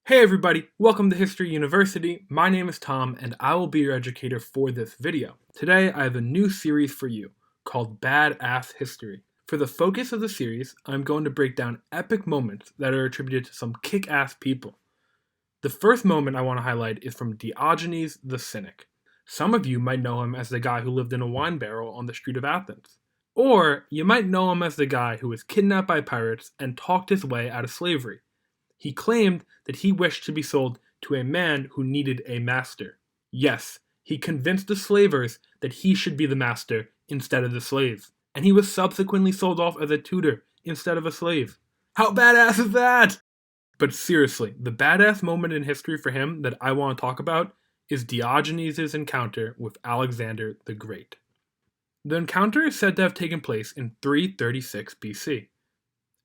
Hey everybody, welcome to History University. My name is Tom and I will be your educator for this video. Today I have a new series for you called Badass History. For the focus of the series, I'm going to break down epic moments that are attributed to some kick-ass people. The first moment I want to highlight is from Diogenes the Cynic. Some of you might know him as the guy who lived in a wine barrel on the street of Athens. Or you might know him as the guy who was kidnapped by pirates and talked his way out of slavery. He claimed that he wished to be sold to a man who needed a master. Yes, he convinced the slavers that he should be the master instead of the slaves, and he was subsequently sold off as a tutor instead of a slave. How badass is that? But seriously, the badass moment in history for him that I want to talk about is Diogenes' encounter with Alexander the Great. The encounter is said to have taken place in 336 BC.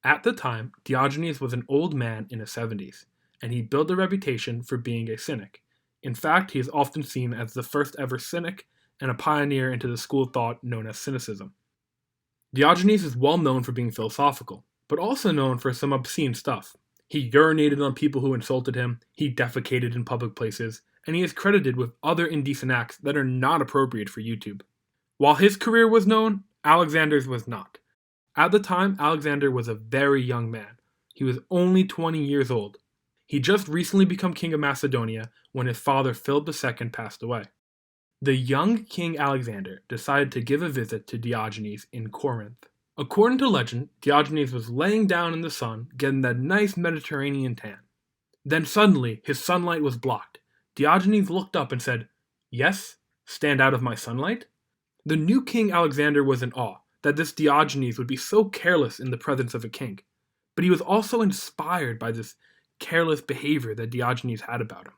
At the time, Diogenes was an old man in his 70s, and he built a reputation for being a cynic. In fact, he is often seen as the first ever cynic and a pioneer into the school of thought known as Cynicism. Diogenes is well known for being philosophical, but also known for some obscene stuff. He urinated on people who insulted him, he defecated in public places, and he is credited with other indecent acts that are not appropriate for YouTube. While his career was known, Alexander's was not. At the time, Alexander was a very young man. He was only 20 years old. He just recently become king of Macedonia when his father Philip II passed away. The young King Alexander decided to give a visit to Diogenes in Corinth. According to legend, Diogenes was laying down in the sun, getting that nice Mediterranean tan. Then suddenly, his sunlight was blocked. Diogenes looked up and said, "Yes? Stand out of my sunlight?" The new King Alexander was in awe that this Diogenes would be so careless in the presence of a king, but he was also inspired by this careless behavior that Diogenes had about him.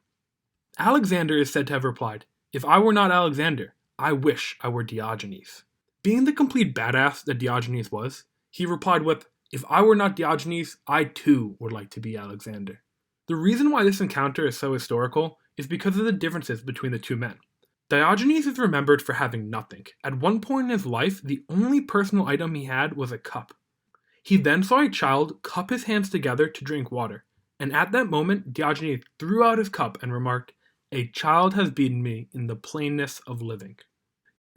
Alexander is said to have replied, "If I were not Alexander, I wish I were Diogenes." Being the complete badass that Diogenes was, he replied with, "If I were not Diogenes, I too would like to be Alexander." The reason why this encounter is so historical is because of the differences between the two men. Diogenes is remembered for having nothing. At one point in his life, the only personal item he had was a cup. He then saw a child cup his hands together to drink water, and at that moment, Diogenes threw out his cup and remarked, "A child has beaten me in the plainness of living."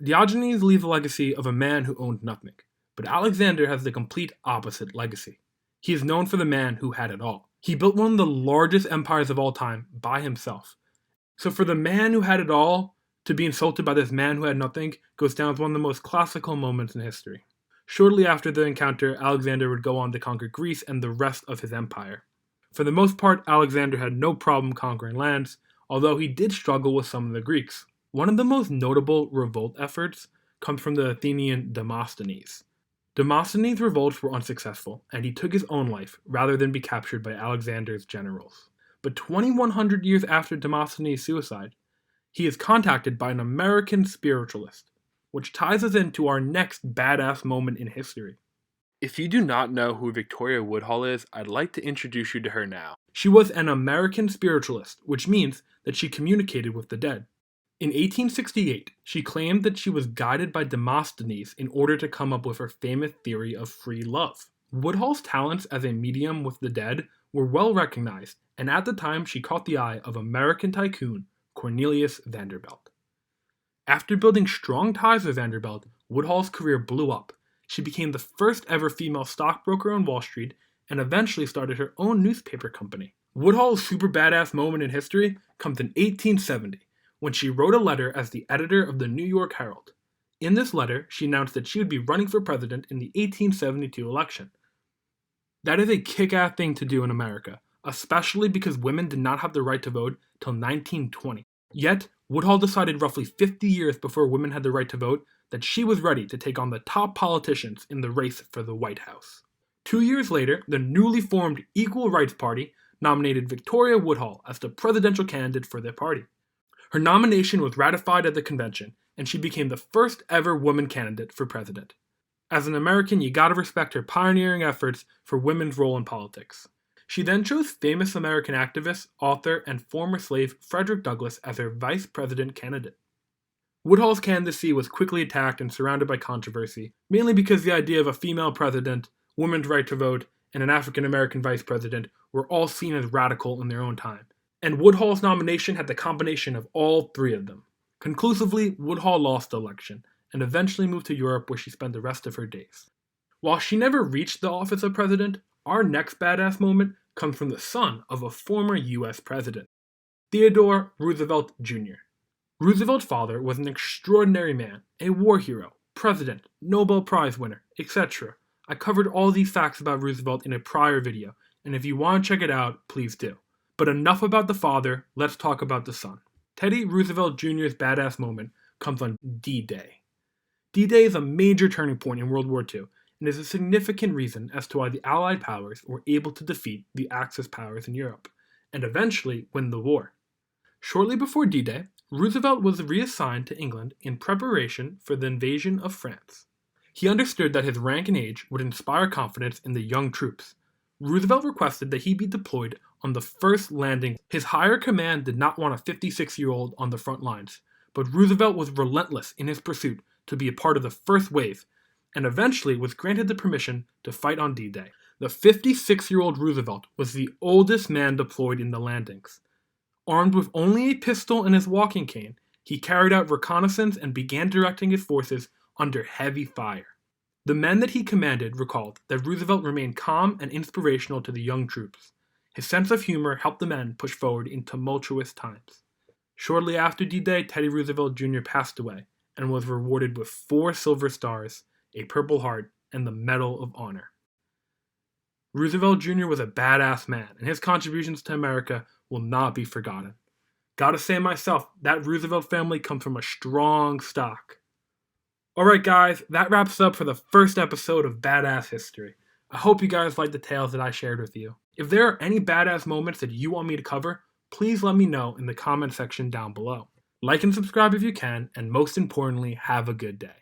Diogenes leaves a legacy of a man who owned nothing, but Alexander has the complete opposite legacy. He is known for the man who had it all. He built one of the largest empires of all time by himself. So for the man who had it all, to be insulted by this man who had nothing goes down as one of the most classical moments in history. Shortly after the encounter, Alexander would go on to conquer Greece and the rest of his empire. For the most part, Alexander had no problem conquering lands, although he did struggle with some of the Greeks. One of the most notable revolt efforts comes from the Athenian Demosthenes. Demosthenes' revolts were unsuccessful, and he took his own life rather than be captured by Alexander's generals. But 2100 years after Demosthenes' suicide, he is contacted by an American spiritualist, which ties us into our next badass moment in history. If you do not know who Victoria Woodhull is, I'd like to introduce you to her now. She was an American spiritualist, which means that she communicated with the dead. In 1868, she claimed that she was guided by Demosthenes in order to come up with her famous theory of free love. Woodhull's talents as a medium with the dead were well recognized, and at the time she caught the eye of American tycoon Cornelius Vanderbilt. After building strong ties with Vanderbilt, Woodhull's career blew up. She became the first ever female stockbroker on Wall Street and eventually started her own newspaper company. Woodhull's super badass moment in history comes in 1870, when she wrote a letter as the editor of the New York Herald. In this letter, she announced that she would be running for president in the 1872 election. That is a kick-ass thing to do in America, especially because women did not have the right to vote till 1920. Yet, Woodhull decided roughly 50 years before women had the right to vote that she was ready to take on the top politicians in the race for the White House. 2 years later, the newly formed Equal Rights Party nominated Victoria Woodhull as the presidential candidate for their party. Her nomination was ratified at the convention, and she became the first ever woman candidate for president. As an American, you gotta respect her pioneering efforts for women's role in politics. She then chose famous American activist, author, and former slave Frederick Douglass as her vice president candidate. Woodhull's candidacy was quickly attacked and surrounded by controversy, mainly because the idea of a female president, women's right to vote, and an African American vice president were all seen as radical in their own time. And Woodhull's nomination had the combination of all three of them. Conclusively, Woodhull lost the election and eventually moved to Europe, where she spent the rest of her days. While she never reached the office of president, our next badass moment comes from the son of a former US president, Theodore Roosevelt Jr. Roosevelt's father was an extraordinary man, a war hero, president, Nobel Prize winner, etc. I covered all these facts about Roosevelt in a prior video, and if you want to check it out, please do. But enough about the father, let's talk about the son. Teddy Roosevelt Jr.'s badass moment comes on D-Day. D-Day is a major turning point in World War II, and is a significant reason as to why the Allied powers were able to defeat the Axis powers in Europe, and eventually win the war. Shortly before D-Day, Roosevelt was reassigned to England in preparation for the invasion of France. He understood that his rank and age would inspire confidence in the young troops. Roosevelt requested that he be deployed on the first landing. His higher command did not want a 56-year-old on the front lines, but Roosevelt was relentless in his pursuit to be a part of the first wave, and eventually was granted the permission to fight on D-Day. The 56-year-old Roosevelt was the oldest man deployed in the landings. Armed with only a pistol and his walking cane, he carried out reconnaissance and began directing his forces under heavy fire. The men that he commanded recalled that Roosevelt remained calm and inspirational to the young troops. His sense of humor helped the men push forward in tumultuous times. Shortly after D-Day, Teddy Roosevelt Jr. passed away and was rewarded with 4 silver stars, a Purple Heart, and the Medal of Honor. Roosevelt Jr. was a badass man, and his contributions to America will not be forgotten. Gotta say myself, that Roosevelt family comes from a strong stock. Alright guys, that wraps up for the first episode of Badass History. I hope you guys liked the tales that I shared with you. If there are any badass moments that you want me to cover, please let me know in the comment section down below. Like and subscribe if you can, and most importantly, have a good day.